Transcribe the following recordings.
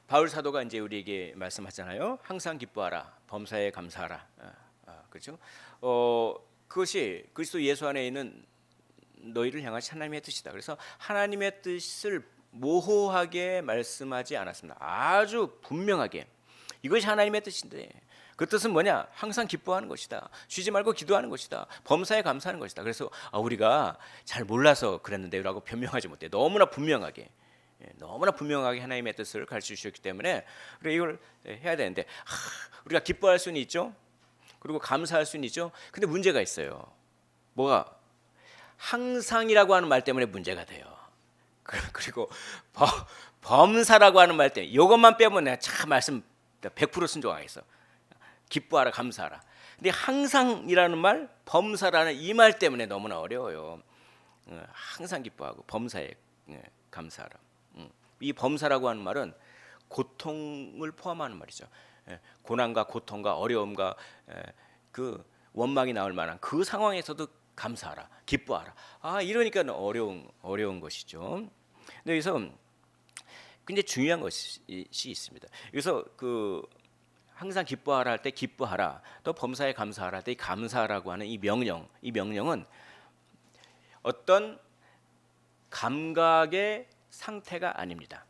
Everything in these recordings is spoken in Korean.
바울 사도가 이제 우리에게 말씀하잖아요. 항상 기뻐하라, 범사에 감사하라. 그렇죠? 그것이 그리스도 예수 안에 있는 너희를 향하신 하나님의 뜻이다. 그래서 하나님의 뜻을 모호하게 말씀하지 않았습니다. 아주 분명하게 이것이 하나님의 뜻인데 그 뜻은 뭐냐? 항상 기뻐하는 것이다. 쉬지 말고 기도하는 것이다. 범사에 감사하는 것이다. 그래서 우리가 잘 몰라서 그랬는데라고 변명하지 못해. 너무나 분명하게 하나님의 뜻을 가르쳐 주셨기 때문에 우리가 이걸 해야 되는데 우리가 기뻐할 수는 있죠. 그리고 감사할 수는 있죠. 근데 문제가 있어요. 뭐가? 항상이라고 하는 말 때문에 문제가 돼요. 그리고 범사라고 하는 말 때문에 이것만 빼면 내가 참 말씀 100% 순종하겠어. 기뻐하라, 감사하라. 근데 항상이라는 말, 범사라는 이 말 때문에 너무나 어려워요. 항상 기뻐하고 범사에 감사하라. 이 범사라고 하는 말은 고통을 포함하는 말이죠. 고난과 고통과 어려움과 그 원망이 나올 만한 그 상황에서도 감사하라, 기뻐하라. 이러니까 어려운 것이죠. 근데 여기서 굉장히 중요한 것이 있습니다. 그래서 항상 기뻐하라 할 때 기뻐하라, 또 범사에 감사하라 할 때 감사하라고 하는 이 명령은 어떤 감각의 상태가 아닙니다.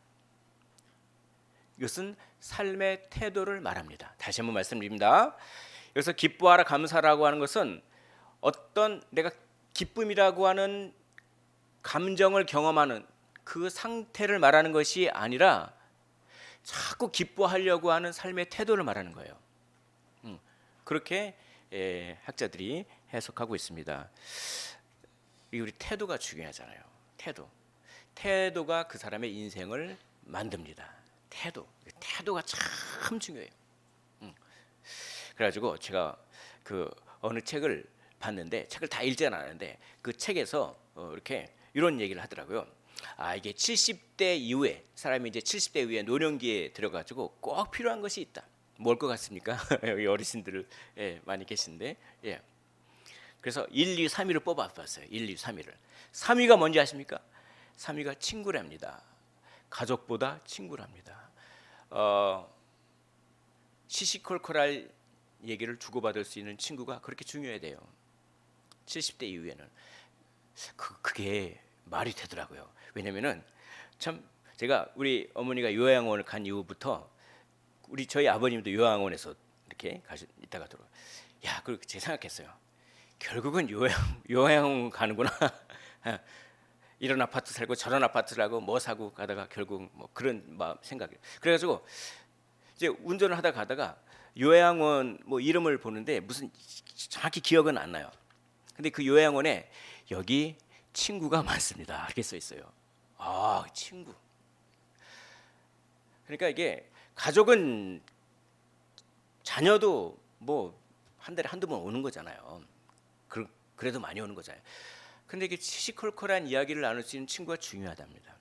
이것은 삶의 태도를 말합니다. 다시 한번 말씀드립니다. 그래서 기뻐하라, 감사라고 하는 것은 어떤 내가 기쁨이라고 하는 감정을 경험하는 그 상태를 말하는 것이 아니라 자꾸 기뻐하려고 하는 삶의 태도를 말하는 거예요. 그렇게 학자들이 해석하고 있습니다. 우리 태도가 중요하잖아요. 태도가 그 사람의 인생을 만듭니다. 태도가 참 중요해요. 그래가지고 제가 어느 책을 봤는데 책을 다 읽지는 않았는데 그 책에서 이렇게 이런 얘기를 하더라고요. 이게 70대 이후에 사람이 이제 70대 이후에 노년기에 들어가지고 꼭 필요한 것이 있다. 뭘 것 같습니까? 여기 어르신들 많이 계신데, 그래서 1, 2, 3위를 뽑아봤어요. 1, 2, 3위를. 3위가 뭔지 아십니까? 3위가 친구랍니다. 가족보다 친구랍니다. 시시콜콜할 얘기를 주고받을 수 있는 친구가 그렇게 중요해요. 70대 이후에는 그게 말이 되더라고요. 왜냐면은 참 제가 우리 어머니가 요양원을 간 이후부터 저희 아버님도 요양원에서 이렇게 있다가 들어. 그렇게 제가 생각했어요. 결국은 요양원 가는구나. 이런 아파트 살고 저런 아파트 살고 뭐 사고 가다가 결국 뭐 그런 생각이. 그래가지고 이제 운전을 하다 가다가 요양원 뭐 이름을 보는데 무슨 정확히 기억은 안 나요. 근데 그 요양원에 여기 친구가 많습니다. 이렇게 써 있어요. 친구. 그러니까 이게 가족은 자녀도 뭐 한 달에 한두 번 오는 거잖아요. 그래도 많이 오는 거잖아요. 근데 이게 시시콜콜한 이야기를 나눌 수 있는 친구가 중요하답니다.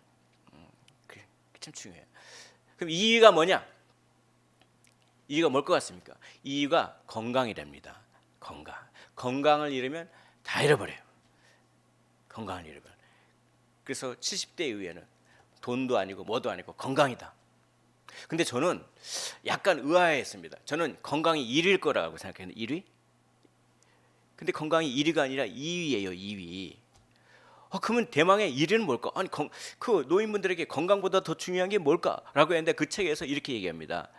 그게 참 중요해요. 그럼 2위가 뭐냐? 2위가 뭘 것 같습니까? 2위가 건강이랍니다. 건강을 잃으면 다 잃어버려요. 건강을 잃으면. 그래서 70대 이후에는 돈도 아니고 뭐도 아니고 건강이다. 근데 저는 약간 의아했습니다. 저는 건강이 1위일 거라고 생각했는데 1위? 근데 건강이 1위가 아니라 2위예요. 2위. 그러면 대망의 1위는 뭘까? 아니 그 노인분들에게 건강보다 더 중요한 게 뭘까라고 했는데 그 책에서 이렇게 얘기합니다.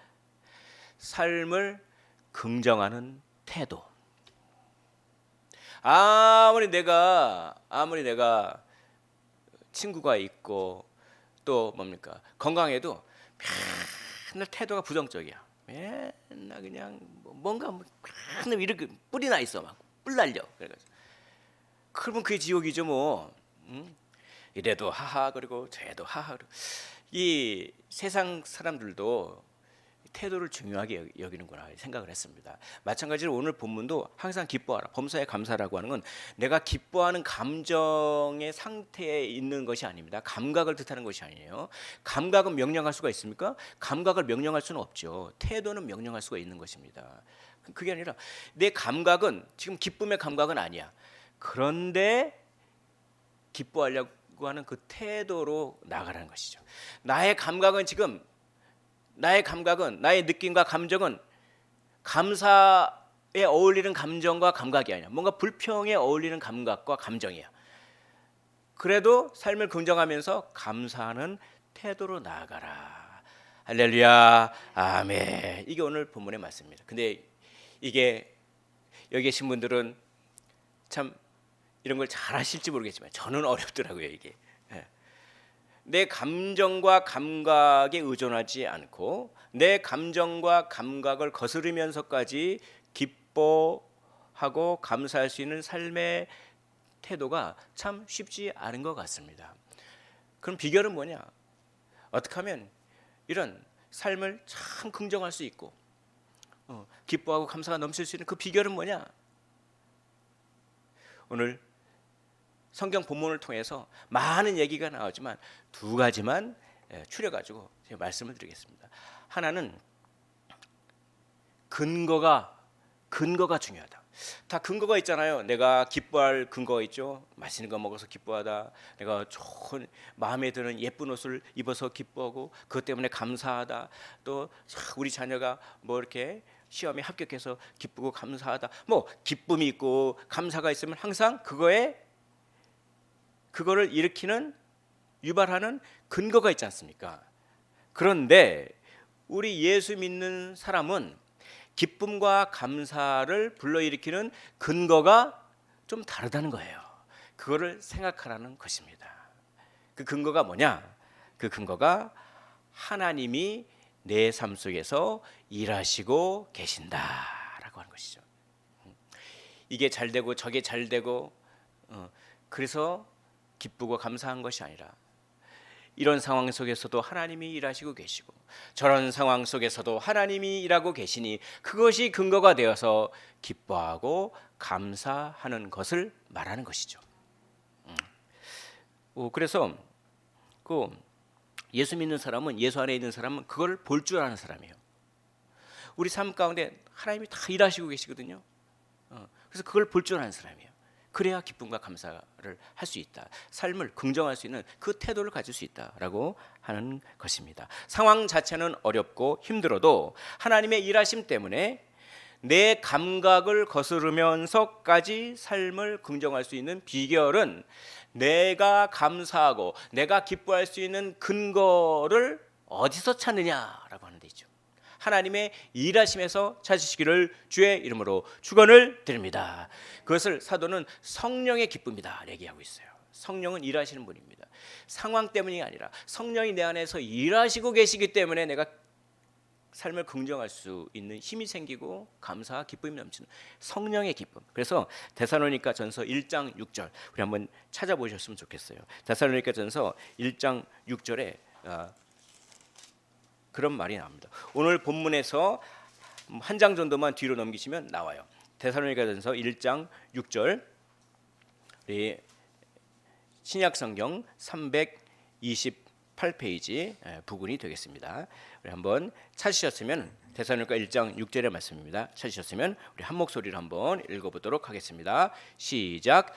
삶을 긍정하는 태도. 아무리 내가 친구가 있고 또 뭡니까 건강해도 맨날 태도가 부정적이야. 맨날 그냥 뭔가 맨날 이렇게 뿔이 나 있어. 막 뿔 날려. 그래가지고 그러면 그게 지옥이죠 뭐. 이래도 하하 그리고 저래도 하하. 이 세상 사람들도 태도를 중요하게 여기는구나 생각을 했습니다. 마찬가지로 오늘 본문도 항상 기뻐하라, 범사에 감사라고 하는 건 내가 기뻐하는 감정의 상태에 있는 것이 아닙니다. 감각을 뜻하는 것이 아니에요. 감각은 명령할 수가 있습니까? 감각을 명령할 수는 없죠. 태도는 명령할 수가 있는 것입니다. 그게 아니라 내 감각은 지금 기쁨의 감각은 아니야. 그런데 기뻐하려고 하는 그 태도로 나가라는 것이죠. 나의 감각은 지금 나의 감각은, 나의 느낌과 감정은 감사에 어울리는 감정과 감각이 아니야. 뭔가 불평에 어울리는 감각과 감정이야. 그래도 삶을 긍정하면서 감사하는 태도로 나아가라. 할렐루야, 아멘. 이게 오늘 본문의 말씀입니다. 근데 이게 여기 계신 분들은 참 이런 걸 잘 하실지 모르겠지만 저는 어렵더라고요. 이게 내 감정과 감각에 의존하지 않고 내 감정과 감각을 거스르면서까지 기뻐하고 감사할 수 있는 삶의 태도가 참 쉽지 않은 것 같습니다. 그럼 비결은 뭐냐? 어떻게 하면 이런 삶을 참 긍정할 수 있고 기뻐하고 감사가 넘칠 수 있는 그 비결은 뭐냐? 오늘 성경 본문을 통해서 많은 얘기가 나오지만 두 가지만 추려가지고 제가 말씀을 드리겠습니다. 하나는 근거가 중요하다. 다 근거가 있잖아요. 내가 기뻐할 근거가 있죠. 맛있는 거 먹어서 기뻐하다. 내가 좋은 마음에 드는 예쁜 옷을 입어서 기뻐하고 그것 때문에 감사하다. 또 우리 자녀가 뭐 이렇게 시험에 합격해서 기쁘고 감사하다. 뭐 기쁨이 있고 감사가 있으면 항상 그거를 일으키는 유발하는 근거가 있지 않습니까? 그런데 우리 예수 믿는 사람은 기쁨과 감사를 불러일으키는 근거가 좀 다르다는 거예요. 그거를 생각하라는 것입니다. 그 근거가 뭐냐? 그 근거가 하나님이 내 삶 속에서 일하시고 계신다라고 하는 것이죠. 이게 잘 되고 저게 잘 되고 그래서 기쁘고 감사한 것이 아니라 이런 상황 속에서도 하나님이 일하시고 계시고 저런 상황 속에서도 하나님이 일하고 계시니 그것이 근거가 되어서 기뻐하고 감사하는 것을 말하는 것이죠. 그래서 그 예수 믿는 사람은, 예수 안에 있는 사람은 그걸 볼 줄 아는 사람이에요. 우리 삶 가운데 하나님이 다 일하시고 계시거든요. 그래서 그걸 볼 줄 아는 사람이에요. 그래야 기쁨과 감사를 할 수 있다. 삶을 긍정할 수 있는 그 태도를 가질 수 있다라고 하는 것입니다. 상황 자체는 어렵고 힘들어도 하나님의 일하심 때문에 내 감각을 거스르면서까지 삶을 긍정할 수 있는 비결은 내가 감사하고 내가 기뻐할 수 있는 근거를 어디서 찾느냐라고 하는 데 있죠. 하나님의 일하심에서 찾으시기를 주의 이름으로 축원을 드립니다. 그것을 사도는 성령의 기쁨이다 얘기하고 있어요. 성령은 일하시는 분입니다. 상황 때문이 아니라 성령이 내 안에서 일하시고 계시기 때문에 내가 삶을 긍정할 수 있는 힘이 생기고 감사와 기쁨이 넘치는 성령의 기쁨. 그래서 데살로니가전서 1장 6절 우리 한번 찾아보셨으면 좋겠어요. 데살로니가전서 1장 6절에 그런 말이 나옵니다. 오늘 본문에서 한 장 정도만 뒤로 넘기시면 나와요. 데살로니가전서 1장 6절 우리 신약성경 328페이지 부근이 되겠습니다. 우리 한번 찾으셨으면 데살로니가 1장 6절의 말씀입니다. 찾으셨으면 우리 한 목소리로 한번 읽어보도록 하겠습니다. 시작.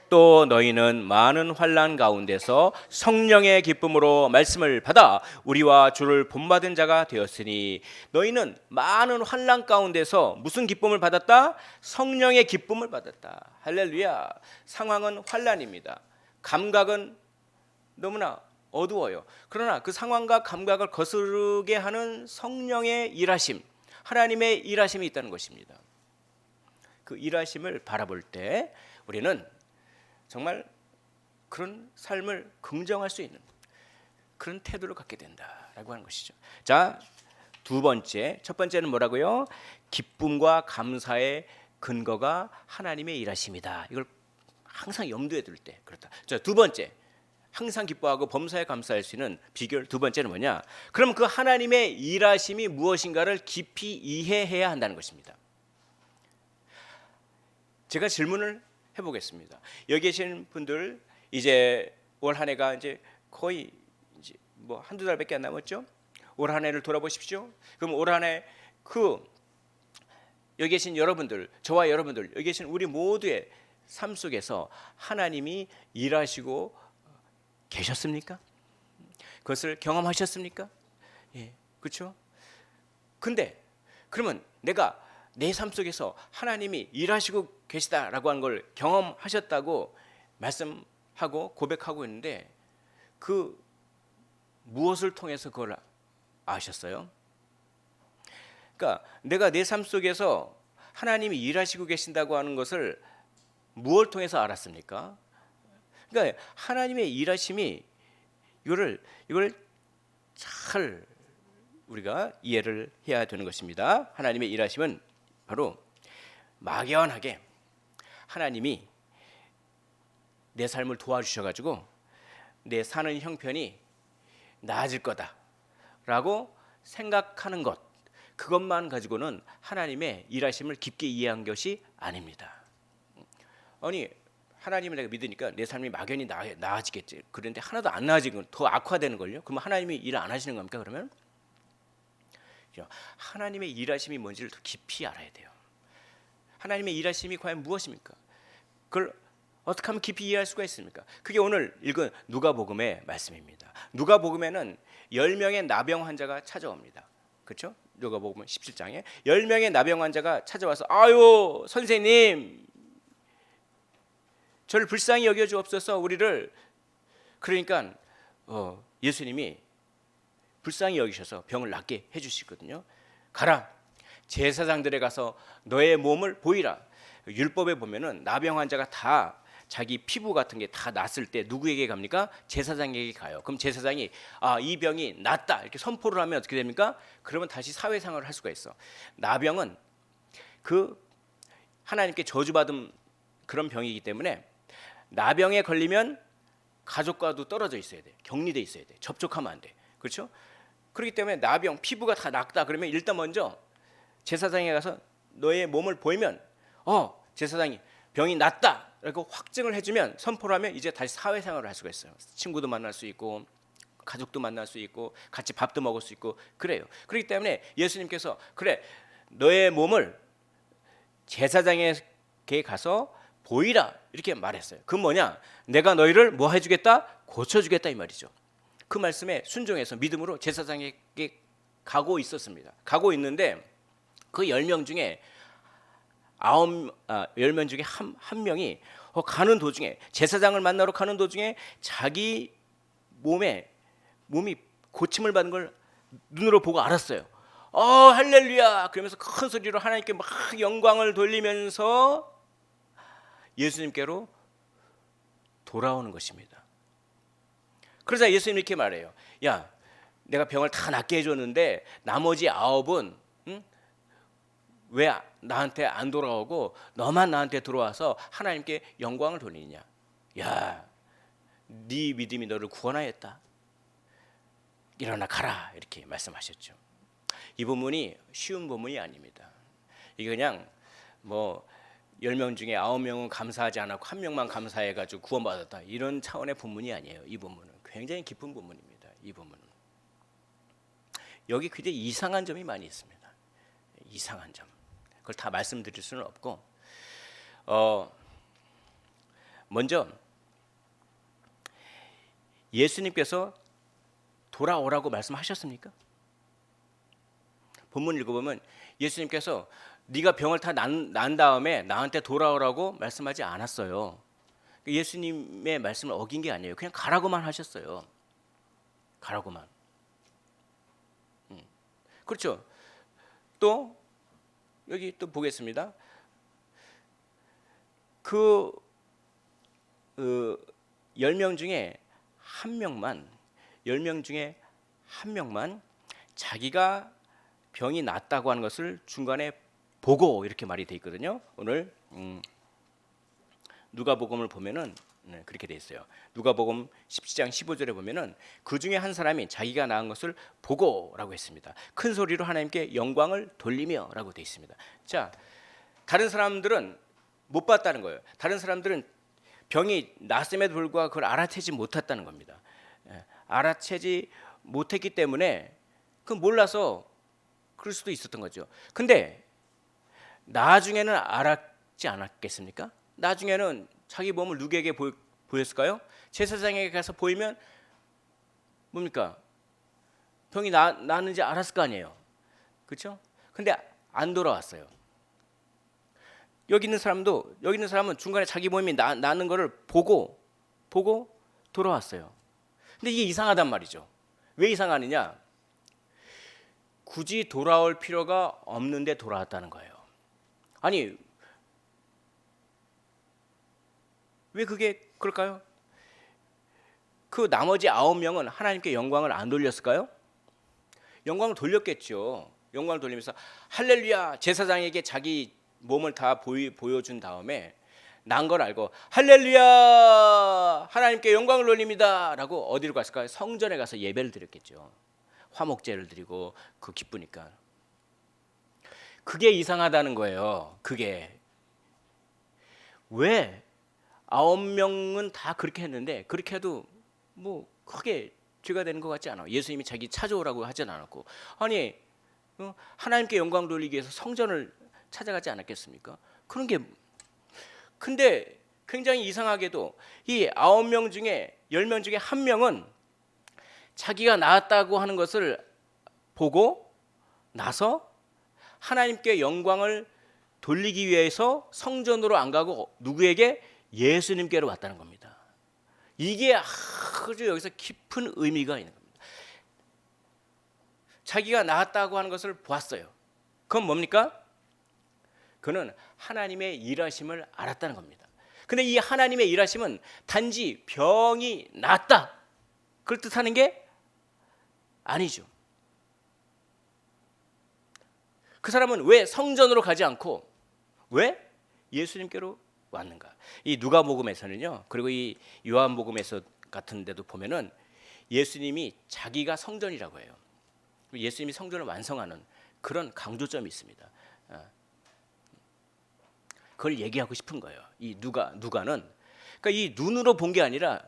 또 너희는 많은 환난 가운데서 성령의 기쁨으로 말씀을 받아 우리와 주를 본받은 자가 되었으니 너희는 많은 환난 가운데서 무슨 기쁨을 받았다? 성령의 기쁨을 받았다. 할렐루야. 상황은 환난입니다. 감각은 너무나 어두워요. 그러나 그 상황과 감각을 거스르게 하는 성령의 일하심, 하나님의 일하심이 있다는 것입니다. 그 일하심을 바라볼 때 우리는 정말 그런 삶을 긍정할 수 있는 그런 태도를 갖게 된다라고 하는 것이죠. 자, 두 번째, 첫 번째는 뭐라고요? 기쁨과 감사의 근거가 하나님의 일하심이다. 이걸 항상 염두에 둘 때 그렇다. 자, 두 번째, 항상 기뻐하고 범사에 감사할 수 있는 비결 두 번째는 뭐냐? 그럼 그 하나님의 일하심이 무엇인가를 깊이 이해해야 한다는 것입니다. 제가 질문을 해보겠습니다. 여기 계신 분들 이제 올 한 해가 이제 거의 이제 뭐 한두 달밖에 안 남았죠? 올 한 해를 돌아보십시오. 그럼 올 한 해 여기 계신 여러분들, 저와 여러분들, 여기 계신 우리 모두의 삶 속에서 하나님이 일하시고 계셨습니까? 그것을 경험하셨습니까? 예, 그렇죠? 근데 그러면 내가 내 삶 속에서 하나님이 일하시고 계시다라고 하는 걸 경험하셨다고 말씀하고 고백하고 있는데 그 무엇을 통해서 그걸 아셨어요? 그러니까 내가 내 삶 속에서 하나님이 일하시고 계신다고 하는 것을 무엇을 통해서 알았습니까? 그러니까 하나님의 일하심이 이걸 잘 우리가 이해를 해야 되는 것입니다. 하나님의 일하심은 바로 막연하게 하나님이 내 삶을 도와주셔가지고 내 사는 형편이 나아질 거다라고 생각하는 것, 그것만 가지고는 하나님의 일하심을 깊게 이해한 것이 아닙니다. 아니 하나님을 내가 믿으니까 내 삶이 막연히 나아지겠지. 그런데 하나도 안 나아지고 더 악화되는 걸요. 그러면 하나님이 일 안 하시는 겁니까? 그러면 하나님의 일하심이 뭔지를 더 깊이 알아야 돼요. 하나님의 일하심이 과연 무엇입니까? 그걸 어떻게 하면 깊이 이해할 수가 있습니까? 그게 오늘 읽은 누가복음의 말씀입니다. 누가복음에는 10명의 나병 환자가 찾아옵니다. 그렇죠? 누가복음 17장에 10명의 나병 환자가 찾아와서 아유 선생님 저를 불쌍히 여겨 주옵소서 우리를. 그러니까 예수님이 불쌍히 여기셔서 병을 낫게 해주시거든요. 가라 제사장들에 가서 너의 몸을 보이라. 율법에 보면은 나병 환자가 다 자기 피부 같은 게 다 났을 때 누구에게 갑니까? 제사장에게 가요. 그럼 제사장이 이 병이 낫다 이렇게 선포를 하면 어떻게 됩니까? 그러면 다시 사회생활을 할 수가 있어. 나병은 그 하나님께 저주받은 그런 병이기 때문에 나병에 걸리면 가족과도 떨어져 있어야 돼. 격리돼 있어야 돼. 접촉하면 안 돼. 그렇죠? 그렇기 때문에 나병 피부가 다 낫다 그러면 일단 먼저 제사장에 가서 너의 몸을 보이면 제사장이 병이 낫다 라고 확증을 해주면 선포를 하면 이제 다시 사회생활을 할 수가 있어요. 친구도 만날 수 있고 가족도 만날 수 있고 같이 밥도 먹을 수 있고 그래요. 그렇기 때문에 예수님께서 그래 너의 몸을 제사장에게 가서 보이라 이렇게 말했어요. 그건 뭐냐? 내가 너희를 뭐 해주겠다? 고쳐주겠다 이 말이죠. 그 말씀에 순종해서 믿음으로 제사장에게 가고 있었습니다. 가고 있는데 그 10명 중에 10명 중에 한 명이 가는 도중에 제사장을 만나러 가는 도중에 자기 몸이 고침을 받은 걸 눈으로 보고 알았어요. 할렐루야 그러면서 큰 소리로 하나님께 막 영광을 돌리면서 예수님께로 돌아오는 것입니다. 그러자 예수님이 이렇게 말해요. 야 내가 병을 다 낫게 해줬는데 나머지 9은 왜 나한테 안 돌아오고 너만 나한테 들어와서 하나님께 영광을 돌리냐. 야 네 믿음이 너를 구원하였다. 일어나 가라 이렇게 말씀하셨죠. 이 본문이 쉬운 본문이 아닙니다. 이게 그냥 10명 중에 9명은 감사하지 않았고 1명만 감사해가지고 구원받았다 이런 차원의 본문이 아니에요. 이 본문은 굉장히 깊은 본문입니다. 이 본문은 여기 굉장히 이상한 점이 많이 있습니다. 이상한 점 그걸 다 말씀드릴 수는 없고 먼저 예수님께서 돌아오라고 말씀하셨습니까? 본문 읽어보면 예수님께서 네가 병을 다 난 다음에 나한테 돌아오라고 말씀하지 않았어요. 예수님의 말씀을 어긴 게 아니에요. 그냥 가라고만 하셨어요. 가라고만. 그렇죠. 또 여기 또 보겠습니다. 그 10명 중에 한 명만 10명 중에 한 명만 자기가 병이 낫다고 하는 것을 중간에 보고 이렇게 말이 돼 있거든요. 오늘 누가복음을 보면은 그렇게 돼 있어요. 누가복음 17장 15절에 보면은 그 중에 한 사람이 자기가 나은 것을 보고라고 했습니다. 큰 소리로 하나님께 영광을 돌리며라고 돼 있습니다. 자, 다른 사람들은 못 봤다는 거예요. 다른 사람들은 병이 났음에도 불구하고 그걸 알아채지 못했다는 겁니다. 알아채지 못했기 때문에 그 몰라서 그럴 수도 있었던 거죠. 근데 나중에는 알았지 않았겠습니까? 나중에는 자기 몸을 누구에게 보였을까요? 제사장에게 가서 보이면 뭡니까? 병이 나는지 알았을 거 아니에요. 그렇죠? 근데 안 돌아왔어요. 여기 있는 사람은 중간에 자기 몸이 나는 거를 보고 돌아왔어요. 근데 이게 이상하단 말이죠. 왜 이상하느냐? 굳이 돌아올 필요가 없는데 돌아왔다는 거예요. 아니, 왜 그게 그럴까요? 그 나머지 9명은 하나님께 영광을 안 돌렸을까요? 영광을 돌렸겠죠. 영광을 돌리면서 할렐루야, 제사장에게 자기 몸을 다 보여준 다음에 난 걸 알고 할렐루야, 하나님께 영광을 돌립니다 라고 어디로 갔을까요? 성전에 가서 예배를 드렸겠죠. 화목제를 드리고 그 기쁘니까. 그게 이상하다는 거예요. 그게 왜 9명은 다 그렇게 했는데 그렇게 해도 뭐 크게 죄가 되는 것 같지 않아요. 예수님이 자기 찾아오라고 하진 않았고, 아니 하나님께 영광 돌리기 위해서 성전을 찾아가지 않았겠습니까? 그런 게. 근데 굉장히 이상하게도 이 9명 중에 10명 중에 1명은 자기가 나았다고 하는 것을 보고 나서 하나님께 영광을 돌리기 위해서 성전으로 안 가고 누구에게? 예수님께로 왔다는 겁니다. 이게 아주 여기서 깊은 의미가 있는 겁니다. 자기가 나았다고 하는 것을 보았어요. 그건 뭡니까? 그는 하나님의 일하심을 알았다는 겁니다. 근데 이 하나님의 일하심은 단지 병이 낫다 그걸 뜻하는 게 아니죠. 그 사람은 왜 성전으로 가지 않고 왜 예수님께로 왔는가? 이 누가복음에서는요, 그리고 이 요한복음에서 같은 데도 보면은 예수님이 자기가 성전이라고 해요. 예수님이 성전을 완성하는 그런 강조점이 있습니다. 그걸 얘기하고 싶은 거예요. 이 누가는, 그러니까 이 눈으로 본 게 아니라,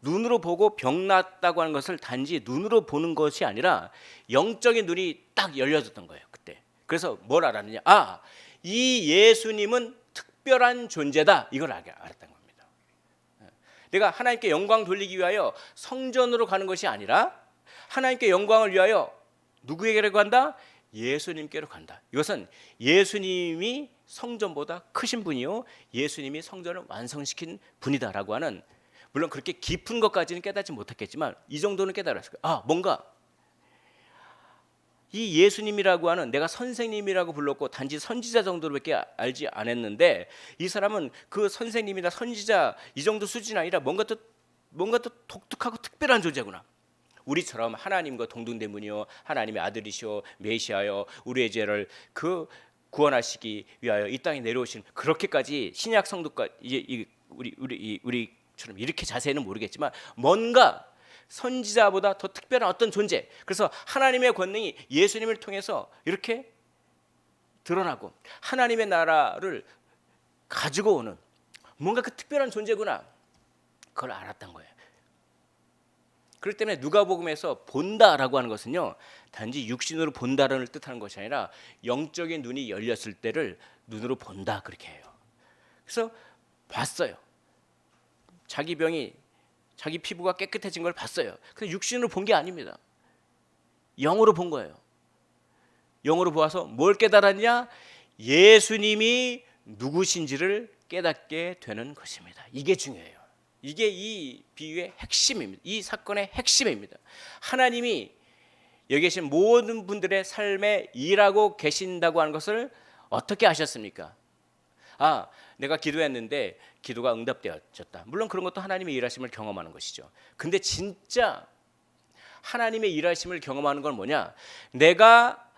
눈으로 보고 병 났다고 하는 것을 단지 눈으로 보는 것이 아니라 영적인 눈이 딱 열려졌던 거예요, 그때. 그래서 뭘 알았느냐? 이 예수님은 특별한 존재다. 이걸 알았던 겁니다. 내가 하나님께 영광 돌리기 위하여 성전으로 가는 것이 아니라 하나님께 영광을 위하여 누구에게로 간다? 예수님께로 간다. 이것은 예수님이 성전보다 크신 분이요, 예수님이 성전을 완성시킨 분이다라고 하는, 물론 그렇게 깊은 것까지는 깨닫지 못했겠지만 이 정도는 깨달았을 거예요. 뭔가 이 예수님이라고 하는, 내가 선생님이라고 불렀고 단지 선지자 정도로밖에 알지 않았는데 이 사람은 그 선생님이나 선지자 이 정도 수준이 아니라 뭔가 또 독특하고 특별한 존재구나. 우리처럼 하나님과 동등된 분이요, 하나님의 아들이시오, 메시아요, 우리의 죄를 구원하시기 위하여 이 땅에 내려오신, 그렇게까지 신약 성도까지 우리처럼 이렇게 자세히는 모르겠지만 뭔가 선지자보다 더 특별한 어떤 존재. 그래서 하나님의 권능이 예수님을 통해서 이렇게 드러나고 하나님의 나라를 가지고 오는 뭔가 그 특별한 존재구나, 그걸 알았던 거예요. 그렇기 때문에 누가복음에서 본다라고 하는 것은요, 단지 육신으로 본다를 뜻하는 것이 아니라 영적인 눈이 열렸을 때를 눈으로 본다, 그렇게 해요. 그래서 봤어요. 자기 피부가 깨끗해진 걸 봤어요. 근데 육신으로 본 게 아닙니다. 영으로 본 거예요. 영으로 보아서 뭘 깨달았냐? 예수님이 누구신지를 깨닫게 되는 것입니다. 이게 중요해요. 이게 이 비유의 핵심입니다. 이 사건의 핵심입니다. 하나님이 여기 계신 모든 분들의 삶에 일하고 계신다고 하는 것을 어떻게 아셨습니까? 내가 기도했는데 기도가 응답되어졌다. 물론 그런 것도 하나님의 일하심을 경험하는 것이죠. 근데 진짜 하나님의 일하심을 경험하는 건 뭐냐? 내가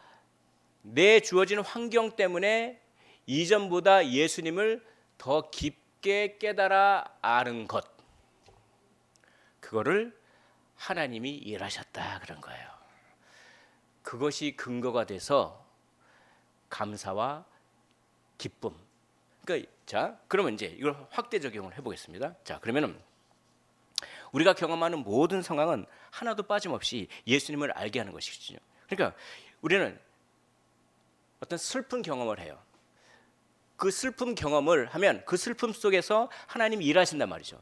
내 주어진 환경 때문에 이전보다 예수님을 더 깊게 깨달아 아는 것, 그거를 하나님이 일하셨다, 그런 거예요. 그것이 근거가 돼서 감사와 기쁨. 그러니까 그러면 이제 이걸 확대 적용을 해보겠습니다. 그러면은 우리가 경험하는 모든 상황은 하나도 빠짐없이 예수님을 알게 하는 것이거든요. 그러니까 우리는 어떤 슬픈 경험을 해요. 그 슬픈 경험을 하면 그 슬픔 속에서 하나님이 일하신단 말이죠.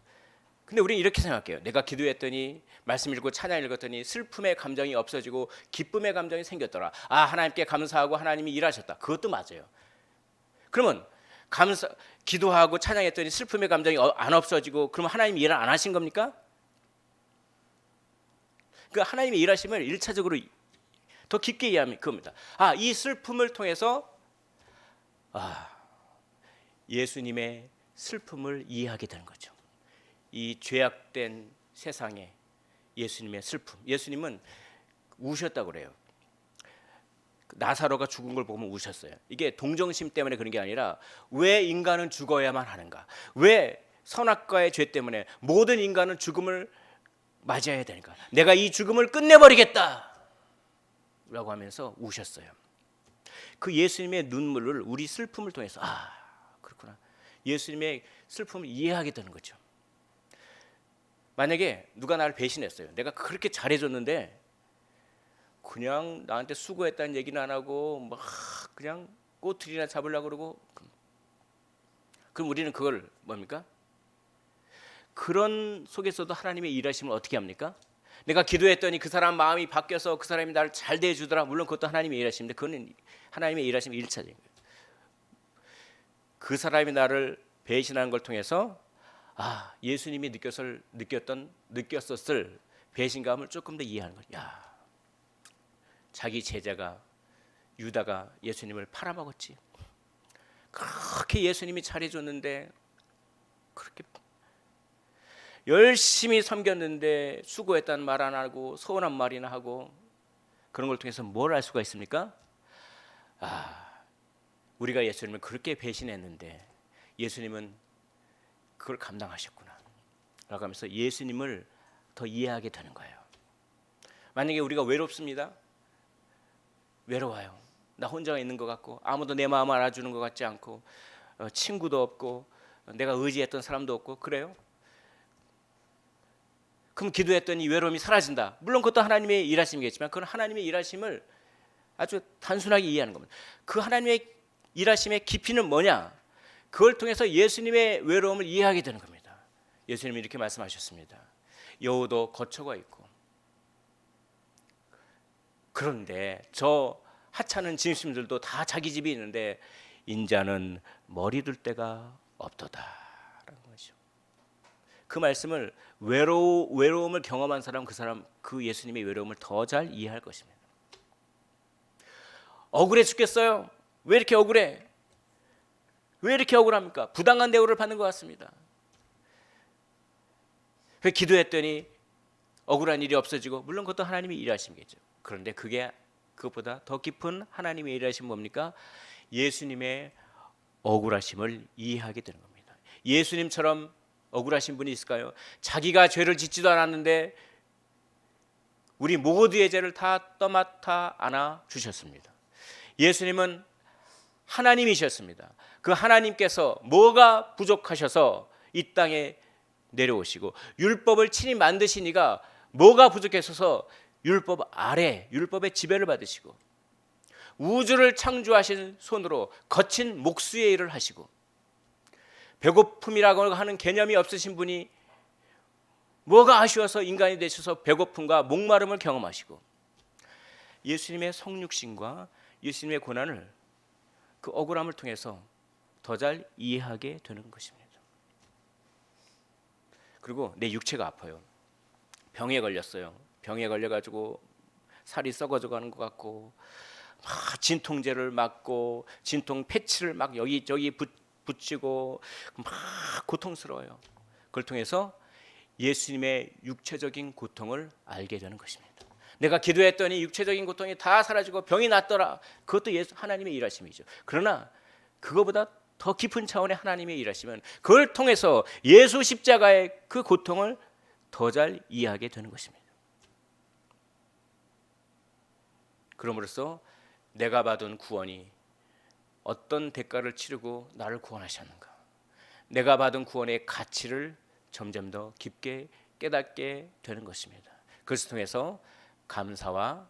근데 우리는 이렇게 생각해요. 내가 기도했더니 말씀 읽고 찬양 읽었더니 슬픔의 감정이 없어지고 기쁨의 감정이 생겼더라. 아, 하나님께 감사하고 하나님이 일하셨다. 그것도 맞아요. 그러면 기도하고 찬양했더니 슬픔의 감정이 안 없어지고 그러면 하나님이 일을 안 하신 겁니까? 그 하나님의 일하심을 1차적으로 더 깊게 이해하면 그겁니다. 아, 이 슬픔을 통해서 예수님의 슬픔을 이해하게 되는 거죠. 이 죄악된 세상에 예수님의 슬픔. 예수님은 우셨다고 그래요. 나사로가 죽은 걸 보면 우셨어요. 이게 동정심 때문에 그런 게 아니라 왜 인간은 죽어야만 하는가? 왜 선악과의 죄 때문에 모든 인간은 죽음을 맞이해야 되니까? 내가 이 죽음을 끝내버리겠다! 라고 하면서 우셨어요. 그 예수님의 눈물을 우리 슬픔을 통해서 그렇구나. 예수님의 슬픔을 이해하게 되는 거죠. 만약에 누가 나를 배신했어요. 내가 그렇게 잘해줬는데 그냥 나한테 수고했다는 얘기는 안 하고 막 그냥 꼬투리나 잡으려고 그러고, 그럼 우리는 그걸 뭡니까? 그런 속에서도 하나님의 일하심을 어떻게 합니까? 내가 기도했더니 그 사람 마음이 바뀌어서 그 사람이 나를 잘 대해주더라. 물론 그것도 하나님의 일하심인데 그거는 하나님의 일하심 1차적인 거예요. 그 사람이 나를 배신하는 걸 통해서 예수님이 느꼈었을 배신감을 조금 더 이해하는 거예요. 자기 제자가 유다가 예수님을 팔아먹었지. 그렇게 예수님이 잘해줬는데, 그렇게 열심히 섬겼는데 수고했다는 말 안 하고 서운한 말이나 하고, 그런 걸 통해서 뭘 알 수가 있습니까? 우리가 예수님을 그렇게 배신했는데 예수님은 그걸 감당하셨구나 라고 하면서 예수님을 더 이해하게 되는 거예요. 만약에 우리가 외롭습니다. 외로워요. 나 혼자 있는 것 같고 아무도 내 마음을 알아주는 것 같지 않고 친구도 없고 내가 의지했던 사람도 없고 그래요. 그럼 기도했더니 외로움이 사라진다. 물론 그것도 하나님의 일하심이겠지만 그건 하나님의 일하심을 아주 단순하게 이해하는 겁니다. 그 하나님의 일하심의 깊이는 뭐냐? 그걸 통해서 예수님의 외로움을 이해하게 되는 겁니다. 예수님이 이렇게 말씀하셨습니다. 여우도 거처가 있고, 그런데 저 하찮은 짐승들도 다 자기 집이 있는데 인자는 머리 둘 데가 없도다라는 거죠. 그 말씀을 외로움을 경험한 사람, 그 예수님의 외로움을 더 잘 이해할 것입니다. 억울해 죽겠어요. 왜 이렇게 억울해? 왜 이렇게 억울합니까? 부당한 대우를 받는 것 같습니다. 왜 기도했더니 억울한 일이 없어지고, 물론 그것도 하나님의 일하심이겠죠. 그런데 그것보다 더 깊은 하나님의 일하심 뭡니까? 예수님의 억울하심을 이해하게 되는 겁니다. 예수님처럼 억울하신 분이 있을까요? 자기가 죄를 짓지도 않았는데 우리 모두의 죄를 다 떠맡아 안아 주셨습니다. 예수님은 하나님이셨습니다. 그 하나님께서 뭐가 부족하셔서 이 땅에 내려오시고 율법을 친히 만드신 이가 뭐가 부족해서 율법 아래 율법의 지배를 받으시고 우주를 창조하신 손으로 거친 목수의 일을 하시고 배고픔이라고 하는 개념이 없으신 분이 뭐가 아쉬워서 인간이 되셔서 배고픔과 목마름을 경험하시고 예수님의 성육신과 예수님의 고난을 그 억울함을 통해서 더 잘 이해하게 되는 것입니다. 그리고 내 육체가 아파요. 병에 걸렸어요. 병에 걸려가지고 살이 썩어져 가는 것 같고 막 진통제를 맞고 진통 패치를 막 여기저기 붙이고 막 고통스러워요. 그걸 통해서 예수님의 육체적인 고통을 알게 되는 것입니다. 내가 기도했더니 육체적인 고통이 다 사라지고 병이 낫더라. 그것도 하나님의 일하심이죠. 그러나 그거보다 더 깊은 차원의 하나님의 일하심은 그걸 통해서 예수 십자가의 그 고통을 더 잘 이해하게 되는 것입니다. 그럼으로써 내가 받은 구원이 어떤 대가를 치르고 나를 구원하셨는가, 내가 받은 구원의 가치를 점점 더 깊게 깨닫게 되는 것입니다. 그것을 통해서 감사와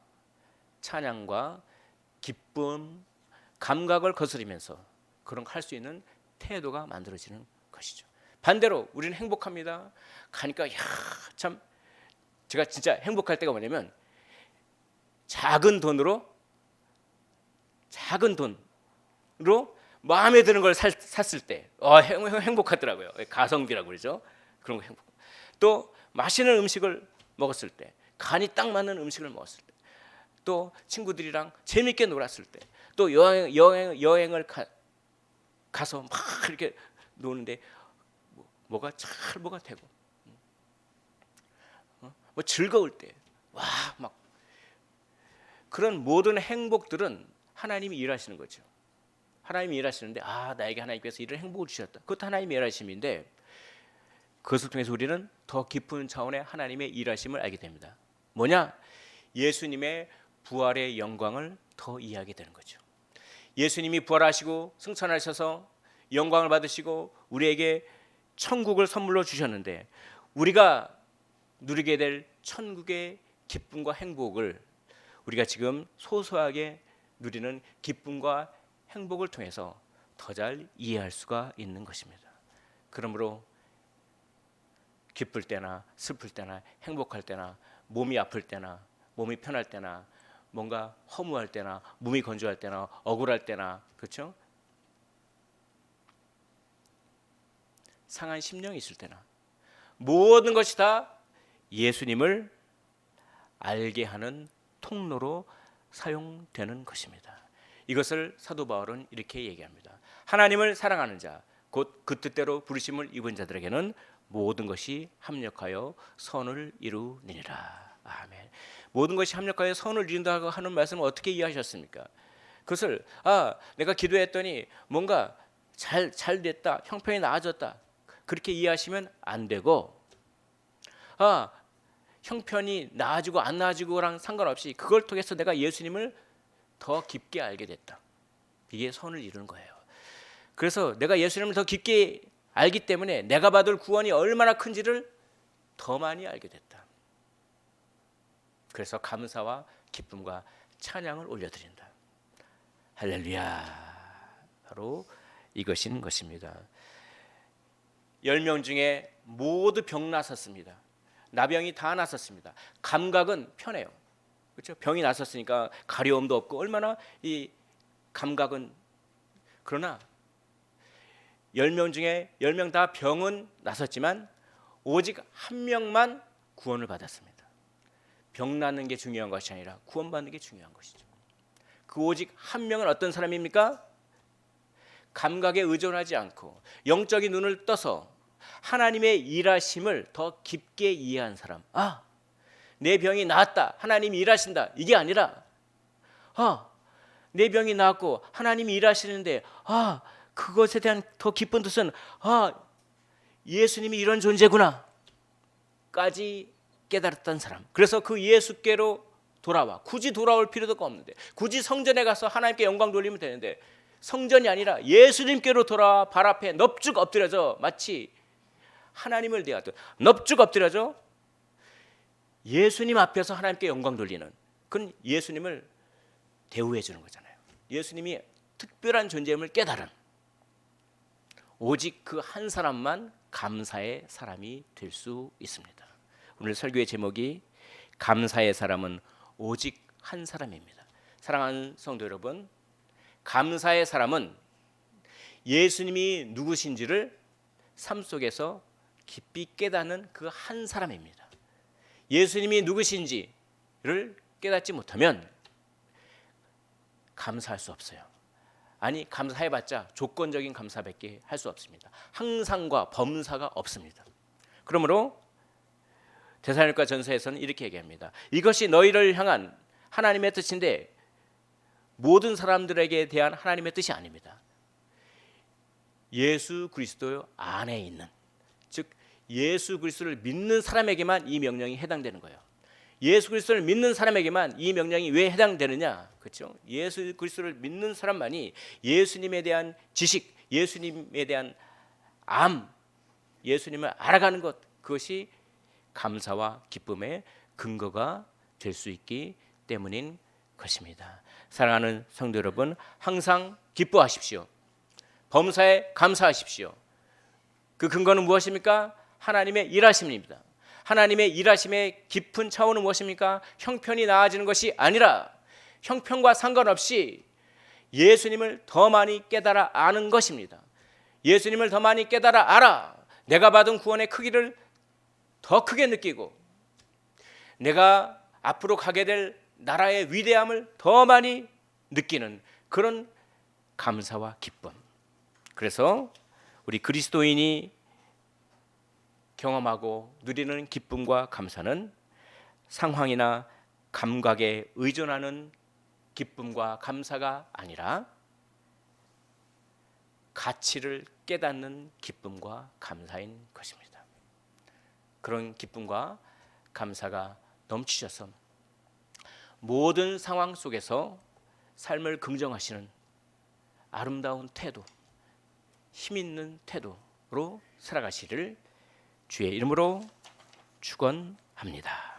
찬양과 기쁨, 감각을 거스르면서 그런 걸 할 수 있는 태도가 만들어지는 것이죠. 반대로 우리는 행복합니다. 가니까 참 제가 진짜 행복할 때가 뭐냐면 작은 돈으로 마음에 드는 걸 샀을 때 행복하더라고요. 가성비라고 그러죠. 그런 거 행복. 또 맛있는 음식을 먹었을 때, 간이 딱 맞는 음식을 먹었을 때, 또 친구들이랑 재밌게 놀았을 때, 또 여행을 가서 막 이렇게 노는데 뭐가 되고, 뭐 즐거울 때, 막 그런 모든 행복들은 하나님이 일하시는 거죠. 하나님이 일하시는데 나에게 하나님께서 이런 행복을 주셨다. 그것도 하나님의 일하심인데 그것을 통해서 우리는 더 깊은 차원의 하나님의 일하심을 알게 됩니다. 뭐냐? 예수님의 부활의 영광을 더 이해하게 되는 거죠. 예수님이 부활하시고 승천하셔서 영광을 받으시고 우리에게 천국을 선물로 주셨는데 우리가 누리게 될 천국의 기쁨과 행복을 우리가 지금 소소하게 누리는 기쁨과 행복을 통해서 더 잘 이해할 수가 있는 것입니다. 그러므로 기쁠 때나 슬플 때나 행복할 때나 몸이 아플 때나 몸이 편할 때나 뭔가 허무할 때나 몸이 건조할 때나 억울할 때나 그렇죠? 상한 심령이 있을 때나 모든 것이 다 예수님을 알게 하는 통로로 사용되는 것입니다. 이것을 사도 바울은 이렇게 얘기합니다. 하나님을 사랑하는 자, 곧 그 뜻대로 부르심을 입은 자들에게는 모든 것이 합력하여 선을 이루니라. 아멘. 모든 것이 합력하여 선을 이룬다고 하는 말씀을 어떻게 이해하셨습니까? 그것을 내가 기도했더니 뭔가 잘 됐다, 형편이 나아졌다 그렇게 이해하시면 안 되고 형편이 나아지고 안 나아지고랑 상관없이 그걸 통해서 내가 예수님을 더 깊게 알게 됐다. 이게 선을 이루는 거예요. 그래서 내가 예수님을 더 깊게 알기 때문에 내가 받을 구원이 얼마나 큰지를 더 많이 알게 됐다. 그래서 감사와 기쁨과 찬양을 올려드린다. 할렐루야. 바로 이것인 것입니다. 10명 중에 모두 병 났었습니다. 나병이 다 났었습니다. 감각은 편해요. 그렇죠? 병이 났었으니까 가려움도 없고 얼마나 이 감각은 그러나 10명 중에 10명 다 병은 났었지만 오직 한 명만 구원을 받았습니다. 병 낫는 게 중요한 것이 아니라 구원받는 게 중요한 것이죠. 그 오직 한 명은 어떤 사람입니까? 감각에 의존하지 않고 영적인 눈을 떠서 하나님의 일하심을 더 깊게 이해한 사람. 내 병이 나았다. 하나님이 일하신다. 이게 아니라 내 병이 나았고 하나님이 일하시는데 그것에 대한 더 깊은 뜻은 예수님이 이런 존재구나 까지 깨달았던 사람. 그래서 그 예수께로 돌아와. 굳이 돌아올 필요도 없는데 굳이 성전에 가서 하나님께 영광 돌리면 되는데 성전이 아니라 예수님께로 돌아와 발 앞에 넙죽 엎드려져 마치 하나님을 대하듯 넙죽 엎드려져 예수님 앞에서 하나님께 영광 돌리는 그건 예수님을 대우해 주는 거잖아요. 예수님이 특별한 존재임을 깨달은 오직 그 한 사람만 감사의 사람이 될 수 있습니다. 오늘 설교의 제목이 감사의 사람은 오직 한 사람입니다. 사랑하는 성도 여러분, 감사의 사람은 예수님이 누구신지를 삶 속에서 깊이 깨닫는 그 한 사람입니다. 예수님이 누구신지를 깨닫지 못하면 감사할 수 없어요. 아니 감사해봤자 조건적인 감사밖에 할 수 없습니다. 항상과 범사가 없습니다. 그러므로 데살로니가 전서에서는 이렇게 얘기합니다. 이것이 너희를 향한 하나님의 뜻인데 모든 사람들에게 대한 하나님의 뜻이 아닙니다. 예수 그리스도 안에 있는 즉 예수 그리스도를 믿는 사람에게만 이 명령이 해당되는 거예요. 예수 그리스도를 믿는 사람에게만 이 명령이 왜 해당되느냐? 그렇죠? 예수 그리스도를 믿는 사람만이 예수님에 대한 지식, 예수님에 대한 예수님을 알아가는 것 그것이 감사와 기쁨의 근거가 될 수 있기 때문인 것입니다. 사랑하는 성도 여러분, 항상 기뻐하십시오. 범사에 감사하십시오. 그 근거는 무엇입니까? 하나님의 일하심입니다. 하나님의 일하심의 깊은 차원은 무엇입니까? 형편이 나아지는 것이 아니라 형편과 상관없이 예수님을 더 많이 깨달아 아는 것입니다. 예수님을 더 많이 깨달아 알아. 내가 받은 구원의 크기를 더 크게 느끼고 내가 앞으로 가게 될 나라의 위대함을 더 많이 느끼는 그런 감사와 기쁨. 그래서 우리 그리스도인이 경험하고 누리는 기쁨과 감사는 상황이나 감각에 의존하는 기쁨과 감사가 아니라 가치를 깨닫는 기쁨과 감사인 것입니다. 그런 기쁨과 감사가 넘치셔서 모든 상황 속에서 삶을 긍정하시는 아름다운 태도, 힘 있는 태도로 살아가시를 주의 이름으로 축원합니다.